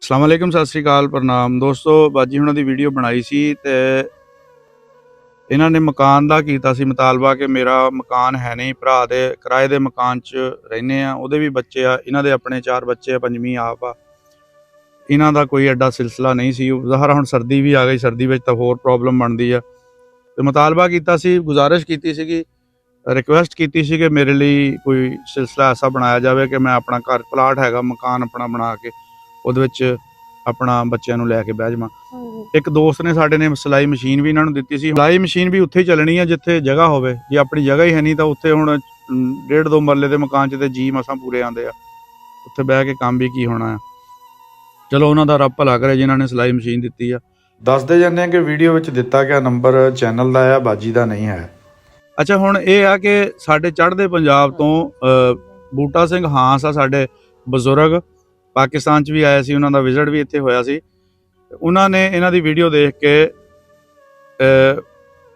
अस्सलाम वालेकुम, सत श्री अकाल, प्रणाम दोस्तों। बाजी हुणां दी वीडियो बनाई सी ते इन्हां ने मकान दा कीता सी मुतालबा कि मेरा मकान है नहीं, भरा दे किराए दे मकान च रहिने आ, ओहदे भी बच्चे आ, इन्हां दे अपने 4 बच्चे आ, पंजवीं आप आ। इन्हां दा कोई एडा सिलसिला नहीं सी। ज़ाहिर हुण सर्दी भी आ गई, सर्दी विच तां होर प्रॉब्लम बनदी आ ते मुतालबा कीता सी, गुजारिश कीती सीगी, रिक्वेस्ट कीती सी कि मेरे लिए कोई सिलसिला ऐसा बनाया जाए कि मैं अपना घर प्लाट हैगा, मकान अपना बना के ਉਹਦੇ ਵਿੱਚ ਆਪਣਾ ਬੱਚਿਆਂ ਨੂੰ ਲੈ ਕੇ ਬਹਿ ਜਾਵਾਂ। ਇੱਕ ਦੋਸਤ ਨੇ ਸਾਡੇ ਨੇ ਸਿਲਾਈ ਮਸ਼ੀਨ ਵੀ ਇਹਨਾਂ ਨੂੰ ਦਿੱਤੀ ਸੀ। ਸਿਲਾਈ ਮਸ਼ੀਨ ਵੀ ਉੱਥੇ ਹੀ ਚੱਲਣੀ ਆ ਜਿੱਥੇ ਜਗ੍ਹਾ ਹੋਵੇ। ਜੇ ਆਪਣੀ ਜਗ੍ਹਾ ਹੀ ਹੈ ਨਹੀਂ ਤਾਂ ਉੱਥੇ ਹੁਣ 1.5-2 ਮਰਲੇ ਦੇ ਮਕਾਨ 'ਚ ਤੇ ਜੀ ਮਸਾਂ ਪੂਰੇ ਆਉਂਦੇ ਆ, ਉੱਥੇ ਬਹਿ ਕੇ ਕੰਮ ਵੀ ਕੀ ਹੋਣਾ ਆ। ਚਲੋ ਉਹਨਾਂ ਦਾ ਰੱਬ ਭਲਾ ਕਰੇ ਜਿਨ੍ਹਾਂ ਨੇ ਸਿਲਾਈ ਮਸ਼ੀਨ ਦਿੱਤੀ ਆ। ਦੱਸਦੇ ਜਾਂਦੇ ਆ ਕਿ ਵੀਡੀਓ ਵਿੱਚ ਦਿੱਤਾ ਗਿਆ ਨੰਬਰ ਚੈਨਲ ਦਾ ਆ, ਬਾਜੀ ਦਾ ਨਹੀਂ ਹੈ। ਅੱਛਾ, ਹੁਣ ਇਹ ਆ ਕਿ ਸਾਡੇ ਚੜ੍ਹਦੇ ਪੰਜਾਬ ਤੋਂ ਬੂਟਾ ਸਿੰਘ ਹਾਂਸ ਆ, ਸਾਡੇ ਬਜ਼ੁਰਗ ਪਾਕਿਸਤਾਨ 'ਚ ਵੀ ਆਏ ਸੀ, ਉਹਨਾਂ ਦਾ ਵਿਜ਼ਿਟ ਵੀ ਇੱਥੇ ਹੋਇਆ ਸੀ। ਉਹਨਾਂ ਨੇ ਇਹਨਾਂ ਦੀ ਵੀਡੀਓ ਦੇਖ ਕੇ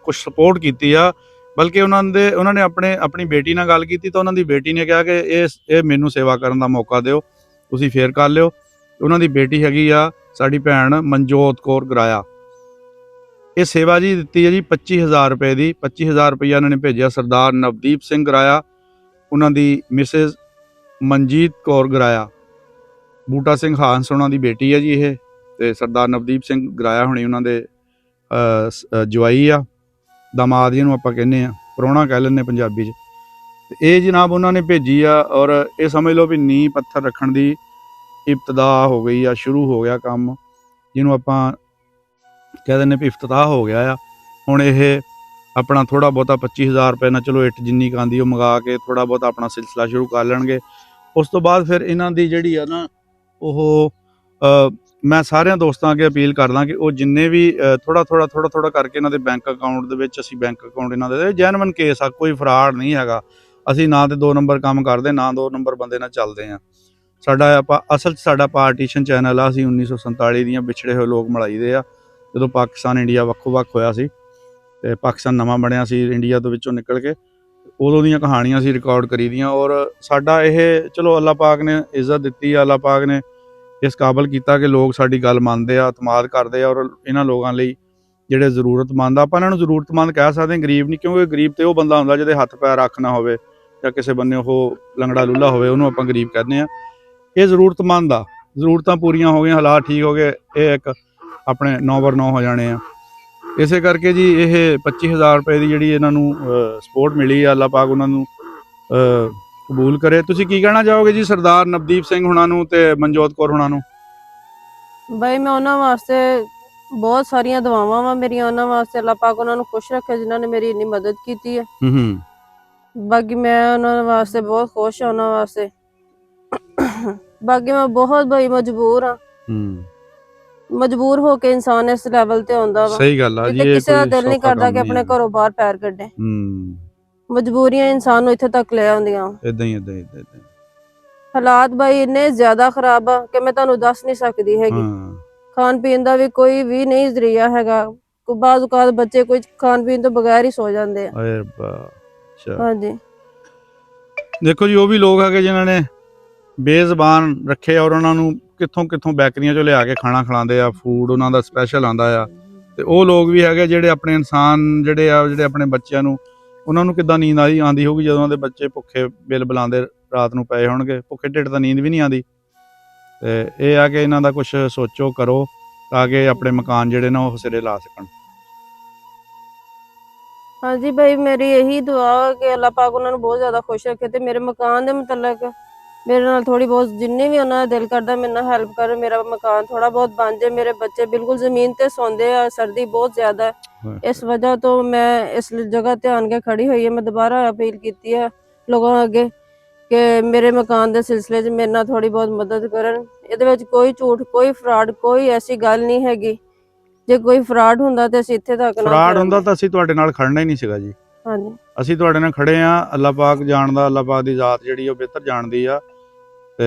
ਕੁਛ ਸਪੋਰਟ ਕੀਤੀ ਆ, ਬਲਕਿ ਉਹਨਾਂ ਨੇ ਆਪਣੀ ਬੇਟੀ ਨਾਲ ਗੱਲ ਕੀਤੀ ਤਾਂ ਉਹਨਾਂ ਦੀ ਬੇਟੀ ਨੇ ਕਿਹਾ ਕਿ ਇਹ ਮੈਨੂੰ ਸੇਵਾ ਕਰਨ ਦਾ ਮੌਕਾ ਦਿਓ, ਤੁਸੀਂ ਫੇਰ ਕਰ ਲਿਓ। ਉਹਨਾਂ ਦੀ ਬੇਟੀ ਹੈਗੀ ਆ ਸਾਡੀ ਭੈਣ ਮਨਜੋਤ ਕੌਰ ਗਰਾਇਆ। ਇਹ ਸੇਵਾ ਜੀ ਦਿੱਤੀ ਹੈ ਜੀ 25,000 ਰੁਪਏ ਦੀ। 25,000 ਰੁਪਈਆ ਉਹਨਾਂ ਨੇ ਭੇਜਿਆ ਸਰਦਾਰ ਨਵਦੀਪ ਸਿੰਘ ਗਰਾਇਆ, ਉਹਨਾਂ ਦੀ ਮਿਸਿਸ ਮਨਜੀਤ ਕੌਰ ਗਰਾਇਆ। ਬੂਟਾ ਸਿੰਘ ਹਾਂਸ ਉਹਨਾਂ ਦੀ ਬੇਟੀ ਹੈ ਜੀ ਇਹ, ਤੇ ਸਰਦਾਰ ਨਵਦੀਪ ਸਿੰਘ ਗਰਾਇਆ ਹੋਣੀ ਉਹਨਾਂ ਦੇ ਜਵਾਈ ਆ, ਦਾਮਾਦ ਜਿਹਨੂੰ ਆਪਾਂ ਕਹਿੰਦੇ ਆ, ਪ੍ਰਾਹੁਣਾ ਕਹਿ ਲੈਂਦੇ ਪੰਜਾਬੀ 'ਚ। ਤੇ ਇਹ ਜਨਾਬ ਉਹਨਾਂ ਨੇ ਭੇਜੀ ਆ, ਔਰ ਇਹ ਸਮਝ ਲਓ ਵੀ ਨੀਂਹ ਪੱਥਰ ਰੱਖਣ ਦੀ ਇਬਤਦਾ ਹੋ ਗਈ ਆ, ਸ਼ੁਰੂ ਹੋ ਗਿਆ ਕੰਮ, ਜਿਹਨੂੰ ਆਪਾਂ ਕਹਿ ਦਿੰਦੇ ਵੀ ਇਫਤਤਾਹ ਹੋ ਗਿਆ ਆ। ਹੁਣ ਇਹ ਆਪਣਾ ਥੋੜ੍ਹਾ ਬਹੁਤਾ 25,000 ਰੁਪਏ ਨਾਲ ਚਲੋ ਇੱਟ ਜਿੰਨੀ ਕੁ ਆਉਂਦੀ ਉਹ ਮੰਗਾ ਕੇ ਥੋੜ੍ਹਾ ਬਹੁਤਾ ਆਪਣਾ ਸਿਲਸਿਲਾ ਸ਼ੁਰੂ ਕਰ ਲੈਣਗੇ। ਉਸ ਤੋਂ ਬਾਅਦ ਫਿਰ ਇਹਨਾਂ ਦੀ ਜਿਹੜੀ ਆ ਨਾ ਉਹ ਮੈਂ ਸਾਰਿਆਂ ਦੋਸਤਾਂ ਅੱਗੇ ਅਪੀਲ ਕਰਦਾ ਕਿ ਉਹ ਜਿੰਨੇ ਵੀ ਥੋੜ੍ਹਾ ਕਰਕੇ ਇਹਨਾਂ ਦੇ ਬੈਂਕ ਅਕਾਊਂਟ ਦੇ ਵਿੱਚ, ਅਸੀਂ ਬੈਂਕ ਅਕਾਊਂਟ ਇਹਨਾਂ ਦੇ ਜੈਨੂਇਨ ਕੇਸ ਆ, ਕੋਈ ਫਰਾਡ ਨਹੀਂ ਹੈਗਾ। ਅਸੀਂ ਨਾ ਤੇ 2 ਨੰਬਰ ਕੰਮ ਕਰਦੇ, ਨਾ 2 ਨੰਬਰ ਬੰਦੇ ਨਾਲ ਚੱਲਦੇ ਹਾਂ। ਅਸਲ 'ਚ ਸਾਡਾ ਪਾਰਟੀਸ਼ਨ ਚੈਨਲ ਆ। ਅਸੀਂ 1947 ਦੀਆਂ ਵਿਛੜੇ ਹੋਏ ਲੋਕ ਮਲਾਈ ਦੇ ਆ, ਜਦੋਂ ਪਾਕਿਸਤਾਨ ਇੰਡੀਆ ਵੱਖੋ ਵੱਖ ਹੋਇਆ ਸੀ ਅਤੇ ਪਾਕਿਸਤਾਨ ਨਵਾਂ ਬਣਿਆ ਸੀ ਇੰਡੀਆ ਦੇ ਵਿੱਚੋਂ ਨਿਕਲ ਕੇ, ਉਦੋਂ ਦੀਆਂ ਕਹਾਣੀਆਂ ਅਸੀਂ ਰਿਕਾਰਡ ਕਰੀ ਦੀਆਂ। ਔਰ ਸਾਡਾ ਇਹ ਚਲੋ ਅੱਲਾਹ ਪਾਕ ਨੇ ਇੱਜ਼ਤ ਦਿੱਤੀ ਆ, ਅੱਲਾਹ ਪਾਕ ਨੇ ਇਸ ਕਾਬਲ ਕੀਤਾ ਕਿ ਲੋਕ ਸਾਡੀ ਗੱਲ ਮੰਨਦੇ ਆ, ਅਤਮਾਦ ਕਰਦੇ ਆ। ਔਰ ਇਹਨਾਂ ਲੋਕਾਂ ਲਈ ਜਿਹੜੇ ਜ਼ਰੂਰਤਮੰਦ ਆ, ਆਪਾਂ ਇਹਨਾਂ ਨੂੰ ਜ਼ਰੂਰਤਮੰਦ ਕਹਿ ਸਕਦੇ ਹਾਂ, ਗਰੀਬ ਨਹੀਂ, ਕਿਉਂਕਿ ਗਰੀਬ ਤਾਂ ਉਹ ਬੰਦਾ ਹੁੰਦਾ ਜਿਹਦੇ ਹੱਥ ਪੈਰ ਰੱਖ ਨਾ ਹੋਵੇ ਜਾਂ ਕਿਸੇ ਬੰਨੇ ਉਹ ਲੰਗੜਾ ਲੁੱਲਾ ਹੋਵੇ, ਉਹਨੂੰ ਆਪਾਂ ਗਰੀਬ ਕਹਿੰਦੇ ਹਾਂ। ਇਹ ਜ਼ਰੂਰਤਮੰਦ ਆ, ਜ਼ਰੂਰਤਾਂ ਪੂਰੀਆਂ ਹੋ ਗਈਆਂ, ਹਾਲਾਤ ਠੀਕ ਹੋ ਗਏ, ਇਹ ਇੱਕ ਆਪਣੇ 9/9 ਹੋ ਜਾਣੇ ਆ। ਇਸੇ ਕਰਕੇ ਜੀ ਇਹ 25,000 ਰੁਪਏ ਦੀ ਜਿਹੜੀ ਇਹਨਾਂ ਨੂੰ ਸਪੋਰਟ ਮਿਲੀ ਆ, ਅੱਲਾਹ ਪਾਕ ਉਹਨਾਂ ਨੂੰ ਕਬੂਲ ਕਰੇ। ਤੁਸੀਂ ਕੀ ਕਹਿਣਾ ਚਾਹੋਗੇ ਜੀ ਸਰਦਾਰ ਨਵਦੀਪ ਸਿੰਘ ਹੁਣਾਂ ਨੂੰ ਤੇ ਮਨਜੋਤ ਕੌਰ ਹੁਣਾਂ ਨੂੰ? ਬਈ ਮੈਂ ਉਹਨਾਂ ਵਾਸਤੇ ਬਹੁਤ ਸਾਰੀਆਂ ਦੁਆਵਾਂ ਵਾ ਮੇਰੀਆਂ ਉਹਨਾਂ ਵਾਸਤੇ, ਅੱਲਾਹ ਪਾਕ ਉਹਨਾਂ ਨੂੰ ਖੁਸ਼ ਰੱਖੇ ਜਿਨ੍ਹਾਂ ਨੇ ਮੇਰੀ ਇੰਨੀ ਮਦਦ ਕੀਤੀ ਹੈ। ਬਾਕੀ ਮੈਂ ਉਹਨਾਂ ਵਾਸਤੇ ਬਹੁਤ ਖੁਸ਼ ਹਾਂ, ਉਹਨਾਂ ਵਾਸਤੇ। ਬਾਕੀ ਮੈਂ ਬਹੁਤ ਬਈ ਮਜਬੂਰ ਹਾਂ, ਮਜਬੂਰ ਹੋ ਕੇ ਇਨਸਾਨ ਇਸ ਲੈਵਲ ਤੇ ਆਉਂਦਾ ਵਾ। ਸਹੀ ਗੱਲ ਆ ਜੀ, ਕਿਸੇ ਦਾ ਦਿਲ ਨਹੀਂ ਕਰਦਾ ਕਿ ਆਪਣੇ ਘਰੋਂ ਬਾਹਰ ਪੈਰ ਕੱਢੇ। ਮਜਬੂਰੀਆਂ ਇਨਸਾਨ ਨੂੰ ਇੱਥੇ ਤੱਕ ਲੈ ਆਉਂਦੀਆਂ। ਏਦਾਂ ਹੀ ਹਾਲਾਤ ਬਾਈ ਇੰਨੇ ਜ਼ਿਆਦਾ ਖਰਾਬ ਆ ਕਿ ਮੈਂ ਤੁਹਾਨੂੰ ਦੱਸ ਨਹੀਂ ਸਕਦੀ ਹੈਗੀ। ਖਾਣ ਪੀਣ ਦਾ ਵੀ ਕੋਈ ਵੀ ਨਹੀਂ ਜ਼ਰੀਆ ਹੈਗਾ। ਬਾਜ਼ ਔਕਾਤ ਬੱਚੇ ਕੋਈ ਖਾਣ ਪੀਣ ਤੋਂ ਬਗੈਰ ਹੀ ਸੋ ਜਾਂਦੇ ਆ। ਹਾਂਜੀ, ਦੇਖੋ ਜੀ, ਉਹ ਵੀ ਲੋਕ ਹੈਗੇ ਜਿਨ੍ਹਾਂ ਨੇ ਬੇਜ਼ਬਾਨ ਰੱਖੇ ਔਰ ਉਹਨਾਂ ਨੂੰ ਕਿੱਥੋਂ ਬੈਕਰੀਆਂ ਚੋਂ ਲਿਆ ਕੇ ਖਾਣਾ ਖਿਲਾਉਂਦੇ ਆ, ਫੂਡ ਉਹਨਾਂ ਦਾ ਸਪੈਸ਼ਲ ਆਉਂਦਾ ਆ। ਤੇ ਉਹ ਲੋਕ ਵੀ ਹੈਗੇ ਜਿਹੜੇ ਆਪਣੇ ਇਨਸਾਨ ਜਿਹੜੇ ਆਪਣੇ ਬੱਚਿਆਂ ਨੂੰ, ਉਹਨਾਂ ਨੂੰ ਕਿੱਦਾਂ ਨੀਂਦ ਆਉਂਦੀ ਹੋਊਗੀ ਜਦੋਂ ਉਹਨਾਂ ਦੇ ਬੱਚੇ ਭੁੱਖੇ ਬਿਲ ਬੁਲਾਉਂਦੇ ਰਾਤ ਨੂੰ ਪਏ ਹੋਣਗੇ। ਭੁੱਖੇ ਢਿੱਡ ਤਾਂ ਨੀਂਦ ਵੀ ਨਹੀਂ ਆਉਂਦੀ। ਤੇ ਇਹ ਆ ਕਿ ਇਹਨਾਂ ਦਾ ਕੁਛ ਸੋਚੋ, ਕਰੋ, ਤਾਂ ਕਿ ਆਪਣੇ ਮਕਾਨ ਜਿਹੜੇ ਨਾ ਉਹ ਸਿਰੇ ਲਾ ਸਕਣ। ਹਾਂਜੀ ਭਾਈ, ਮੇਰੀ ਇਹੀ ਦੁਆ ਕਿ ਅੱਲਾਹ ਪਾਕ ਉਹਨਾਂ ਨੂੰ ਬਹੁਤ ਜ਼ਿਆਦਾ ਖੁਸ਼ ਰੱਖੇ ਤੇ ਮੇਰੇ ਮਕਾਨ ਦੇ ਮੁਤਲਕ ਮੇਰੇ ਨਾਲ ਥੋੜੀ ਬਹੁਤ ਜਿੰਨੀ ਵੀ ਉਹਨਾਂ ਦਾ ਦਿਲ ਕਰਦਾ ਮੇਰੇ ਨਾਲ ਹੈਲਪ ਕਰ, ਮੇਰਾ ਮਕਾਨ ਥੋੜਾ ਬਹੁਤ ਬਣ ਜਾਏ। ਮੇਰੇ ਬੱਚੇ ਬਿਲਕੁਲ ਜ਼ਮੀਨ ਤੇ ਸੌਂਦੇ ਆ, ਸਰਦੀ ਬਹੁਤ ਜ਼ਿਆਦਾ ਹੈ, ਇਸ ਵਜ੍ਹਾ ਤੋਂ ਮੈਂ ਇਸ ਜਗ੍ਹਾ ਤੇ ਆਣ ਕੇ ਖੜੀ ਹੋਈ ਹੈ। ਮੈਂ ਦੁਬਾਰਾ ਅਪੀਲ ਕੀਤੀ ਹੈ ਲੋਕਾਂ ਅੱਗੇ ਕਿ ਮੇਰੇ ਮਕਾਨ ਦੇ ਸਿਲਸਿਲੇ 'ਚ ਮੇਰੇ ਨਾਲ ਥੋੜੀ ਬਹੁਤ ਮਦਦ ਕਰਨ। ਇਹਦੇ ਵਿੱਚ ਕੋਈ ਝੂਠ, ਕੋਈ ਫਰਾਡ, ਕੋਈ ਐਸੀ ਗੱਲ ਨਹੀਂ ਹੈਗੀ। ਜੇ ਕੋਈ ਫਰਾਡ ਹੁੰਦਾ ਤੇ ਅਸੀਂ ਇੱਥੇ ਤੱਕ ਨਾ ਫਰਾਡ ਹੁੰਦਾ ਤਾਂ ਅਸੀਂ ਤੁਹਾਡੇ ਨਾਲ ਖੜਨਾ ਹੀ ਨਹੀਂ ਸੀਗਾ ਜੀ। ਹਾਂਜੀ, ਅਸੀਂ ਤੁਹਾਡੇ ਨਾਲ ਖੜੇ ਆ। ਅੱਲਾਹ ਪਾਕ ਜਾਣਦਾ, ਅੱਲਾਹ ਪਾਕ ਦੀ ਜ਼ਾਤ ਜਿਹੜੀ ਉਹ ਬਿਹਤਰ ਜਾਣਦੀ ਆ। ਤੇ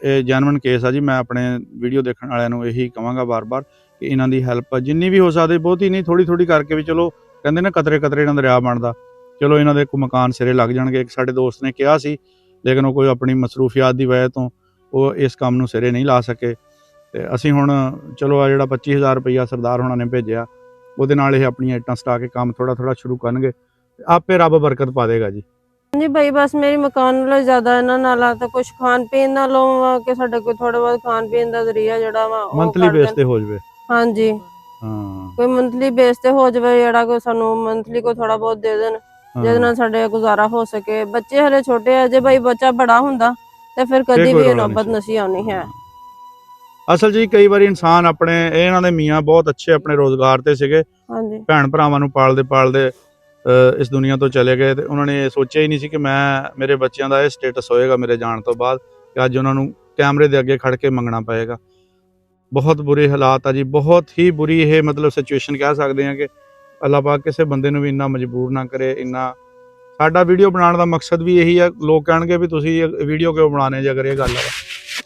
ਇਹ ਜੈਨੂਇਨ ਕੇਸ ਆ ਜੀ। ਮੈਂ ਆਪਣੇ ਵੀਡੀਓ ਦੇਖਣ ਵਾਲਿਆਂ ਨੂੰ ਇਹੀ ਕਹਾਂਗਾ ਬਾਰ-ਬਾਰ ਕਿ ਇਹਨਾਂ ਦੀ ਹੈਲਪ ਜਿੰਨੀ ਵੀ ਹੋ ਸਕਦੀ, ਬਹੁਤੀ ਨਹੀਂ, ਥੋੜੀ ਕਰਕੇ ਵੀ, ਚਲੋ ਕਹਿੰਦੇ ਨਾ ਕਤਰੇ ਨਾਲ ਦਰਿਆ ਬਣਦਾ, ਚਲੋ ਇਹਨਾਂ ਦੇ ਕੋਈ ਮਕਾਨ ਸਿਰੇ ਲੱਗ ਜਾਣਗੇ। ਇੱਕ ਸਾਡੇ ਦੋਸਤ ਨੇ ਕਿਹਾ ਸੀ, ਲੇਕਿਨ ਉਹ ਕੋਈ ਆਪਣੀ ਮਸਰੂਫੀਆਤ ਦੀ ਵਜ੍ਹਾ ਤੋਂ ਉਹ ਇਸ ਕੰਮ ਨੂੰ ਸਿਰੇ ਨਹੀਂ ਲਾ ਸਕੇ। ਤੇ ਅਸੀਂ ਹੁਣ ਚਲੋ ਆ ਜਿਹੜਾ 25000 ਰੁਪਈਆ ਸਰਦਾਰ ਹੋਣਾ ਨੇ ਭੇਜਿਆ, ਉਹਦੇ ਨਾਲ ਇਹ ਆਪਣੀਆਂ ਇੱਟਾਂ ਸਟਾ ਕੇ ਕੰਮ ਥੋੜਾ ਸ਼ੁਰੂ ਕਰਨਗੇ, ਆਪੇ ਰੱਬ ਬਰਕਤ ਪਾ ਦੇਗਾ ਜੀ। ਹਾਂਜੀ ਭਾਈ, ਬਸ ਮੇਰੀ ਮਕਾਨ ਨਾਲੋਂ ਜ਼ਿਆਦਾ ਇਹਨਾਂ ਨਾਲ ਆ ਤਾਂ ਕੁਝ ਖਾਣ ਪੀਣ ਨਾਲੋਂ ਵਾ ਕਿ ਸਾਡੇ ਕੋਲ ਥੋੜਾ ਬਹੁਤ ਖਾਣ ਪੀਣ ਦਾ ਜ਼ਰੀਆ ਜਿਹੜਾ ਵਾ ਉਹ ਮੰਥਲੀ ਕਰ ਬੇਸ ਦੇਣ। ਤੇ ਹੋ ਜਵੇ। ਹਾਂਜੀ, ਹਾਂ ਕੋਈ ਮੰਥਲੀ ਬੇਸ ਤੇ ਹੋ ਜਾਵੇ, ਜਿਹੜਾ ਕੋਈ ਸਾਨੂੰ ਮੰਥਲੀ ਕੋ ਥੋੜਾ ਬਹੁਤ ਦੇ ਦੇਣ, ਜਿਹਦੇ ਨਾਲ ਸਾਡੇ ਗੁਜ਼ਾਰਾ ਹੋ ਸਕੇ। ਬੱਚੇ ਹਲੇ ਛੋਟੇ ਆ, ਜੇ ਭਾਈ ਬੱਚਾ ਬੜਾ ਹੁੰਦਾ ਤੇ ਫਿਰ ਕਦੀ ਕੋਈ ਵੀ ਇਹ ਰੌਲਾ ਨੌਬਤ ਨਹੀਂ ਨਹੀਂ ਆਉਣੀ ਹੈ। ਅਸਲ ਜੀ ਕਈ ਵਾਰੀ ਇਨਸਾਨ ਆਪਣੇ, ਇਹਨਾਂ ਦੇ ਮੀਆਂ ਬਹੁਤ ਅੱਛੇ ਆਪਣੇ ਰੋਜ਼ਗਾਰ ਤੇ ਸੀਗੇ, ਹਾਂਜੀ ਭੈਣ ਭਰਾਵਾਂ ਨੂੰ ਪਾਲਦੇ ਇਸ ਦੁਨੀਆ ਤੋਂ ਚਲੇ ਗਏ, ਤੇ ਉਹਨਾਂ ਨੇ ਇਹ ਸੋਚਿਆ ਹੀ ਨਹੀਂ ਸੀ ਕਿ ਮੇਰੇ ਬੱਚਿਆਂ ਦਾ ਇਹ ਸਟੇਟਸ ਹੋਏਗਾ ਮੇਰੇ ਜਾਣ ਤੋਂ ਬਾਅਦ, ਕਿ ਅੱਜ ਉਹਨਾਂ ਨੂੰ ਕੈਮਰੇ ਦੇ ਅੱਗੇ ਖੜ ਕੇ ਮੰਗਣਾ ਪਏਗਾ। ਬਹੁਤ ਬੁਰੇ ਹਾਲਾਤ ਆ ਜੀ, ਬਹੁਤ ਹੀ ਬੁਰੀ ਇਹ ਮਤਲਬ ਸਿਚੁਏਸ਼ਨ ਕਹਿ ਸਕਦੇ ਹਾਂ ਕਿ ਅੱਲਾਹ ਪਾਕ ਕਿਸੇ ਬੰਦੇ ਨੂੰ ਵੀ ਇੰਨਾ ਮਜਬੂਰ ਨਾ ਕਰੇ। ਇੰਨਾ ਸਾਡਾ ਵੀਡੀਓ ਬਣਾਉਣ ਦਾ ਮਕਸਦ ਵੀ ਇਹੀ ਆ, ਲੋਕ ਕਹਿਣਗੇ ਵੀ ਤੁਸੀਂ ਵੀਡੀਓ ਕਿਉਂ ਬਣਾਉਣੇ ਜੇ ਅਗਰ ਇਹ ਗੱਲ ਹੈ,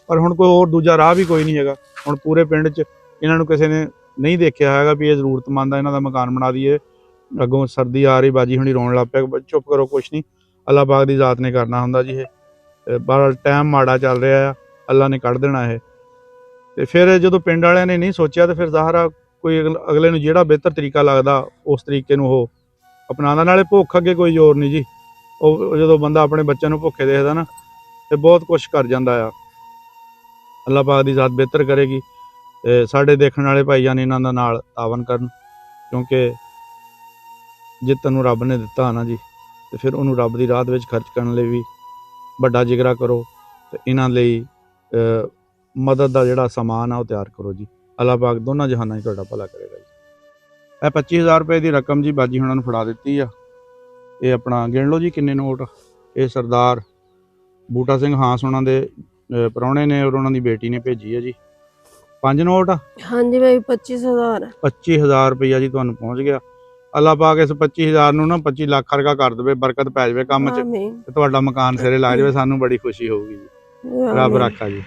ਪਰ ਹੁਣ ਕੋਈ ਹੋਰ ਦੂਜਾ ਰਾਹ ਵੀ ਕੋਈ ਨਹੀਂ ਹੈਗਾ। ਹੁਣ ਪੂਰੇ ਪਿੰਡ 'ਚ ਇਹਨਾਂ ਨੂੰ ਕਿਸੇ ਨੇ ਨਹੀਂ ਦੇਖਿਆ ਹੈਗਾ ਵੀ ਇਹ ਜ਼ਰੂਰਤਮੰਦ ਆ, ਇਹਨਾਂ ਦਾ ਮਕਾਨ ਬਣਾ ਦਈਏ। ਅੱਗੋਂ ਸਰਦੀ ਆ ਰਹੀ, ਬਾਜੀ ਹੁਣੀ ਰੋਣ ਲੱਗ ਪਿਆ, ਚੁੱਪ ਕਰੋ ਕੁਛ ਨਹੀਂ, ਅੱਲਾਹ ਪਾਕ ਦੀ ਜ਼ਾਤ ਨੇ ਕਰਨਾ ਹੁੰਦਾ ਜੀ। ਇਹ ਬੜਾ ਟਾਈਮ ਮਾੜਾ ਚੱਲ ਰਿਹਾ ਆ, ਅੱਲਾਹ ਨੇ ਕੱਢ ਦੇਣਾ ਇਹ। ਤੇ ਫਿਰ ਜਦੋਂ ਪਿੰਡ ਵਾਲਿਆਂ ਨੇ ਨਹੀਂ ਸੋਚਿਆ, ਤੇ ਫਿਰ ਜ਼ਾਹਰ ਆ ਕੋਈ ਅਗਲੇ ਨੂੰ ਜਿਹੜਾ ਬਿਹਤਰ ਤਰੀਕਾ ਲੱਗਦਾ ਉਸ ਤਰੀਕੇ ਨੂੰ ਉਹ ਅਪਣਾਉਂਦਾ। ਨਾਲੇ ਭੁੱਖ ਅੱਗੇ ਕੋਈ ਜ਼ੋਰ ਨਹੀਂ ਜੀ, ਉਹ ਜਦੋਂ ਬੰਦਾ ਆਪਣੇ ਬੱਚਿਆਂ ਨੂੰ ਭੁੱਖੇ ਦੇਖਦਾ ਨਾ ਤੇ ਬਹੁਤ ਕੁਛ ਕਰ ਜਾਂਦਾ ਆ। ਅੱਲਾਹ ਪਾਕ ਦੀ ਜ਼ਾਤ ਬਿਹਤਰ ਕਰੇਗੀ। ਤੇ ਸਾਡੇ ਦੇਖਣ ਵਾਲੇ ਭਾਈਆਂ ਨੇ ਇਹਨਾਂ ਦਾ ਨਾਲ ਤਾਵਨ ਕਰਨ, ਕਿਉਂਕਿ ਜੇ ਤੈਨੂੰ ਰੱਬ ਨੇ ਦਿੱਤਾ ਨਾ ਜੀ, ਤੇ ਫਿਰ ਉਹਨੂੰ ਰੱਬ ਦੀ ਰਾਹ ਵਿੱਚ ਖਰਚ ਕਰਨ ਲਈ ਵੀ ਵੱਡਾ ਜਿਗਰਾ ਕਰੋ, ਤੇ ਇਹਨਾਂ ਲਈ ਮਦਦ ਦਾ ਜਿਹੜਾ ਸਮਾਨ ਆ ਉਹ ਤਿਆਰ ਕਰੋ ਜੀ। ਅੱਲਾਹ ਪਾਕ ਦੋਨਾਂ ਜਹਾਨਾਂ 'ਚ ਤੁਹਾਡਾ ਭਲਾ ਕਰੇਗਾ ਜੀ। ਇਹ 25000 ਰੁਪਏ ਦੀ ਰਕਮ ਜੀ ਬਾਜੀ ਹੁਣਾਂ ਨੂੰ ਫੜਾ ਦਿੱਤੀ ਆ। ਇਹ ਆਪਣਾ ਗਿਣ ਲਓ ਜੀ ਕਿੰਨੇ ਨੋਟ। ਇਹ ਸਰਦਾਰ ਬੂਟਾ ਸਿੰਘ ਹਾਂਸ ਉਹਨਾਂ ਦੇ ਪ੍ਰਾਹੁਣੇ ਨੇ ਔਰ ਉਹਨਾਂ ਦੀ ਬੇਟੀ ਨੇ ਭੇਜੀ ਹੈ ਜੀ। 5 ਨੋਟ। ਹਾਂਜੀ ਭਾਈ, 25000 25000 ਰੁਪਈਆ ਜੀ ਤੁਹਾਨੂੰ ਪਹੁੰਚ ਗਿਆ। ਅੱਲਾਹ ਪਾਕ ਇਸ 25000 ਨੂੰ ਨਾ 25 ਲੱਖ ਵਰਗਾ ਕਰ ਦੇਵੇ, ਬਰਕਤ ਪੈ ਜਾਵੇ ਕੰਮ 'ਚ, ਆਮੀਨ ਤੇ ਤੁਹਾਡਾ ਮਕਾਨ ਸਿਰੇ ਲਾ ਜਾਵੇ। ਸਾਨੂੰ ਬੜੀ ਖੁਸ਼ੀ ਹੋਊਗੀ ਜੀ। ਰੱਬ ਆਮੀਨ। ਰਾਖਾ ਜੀ।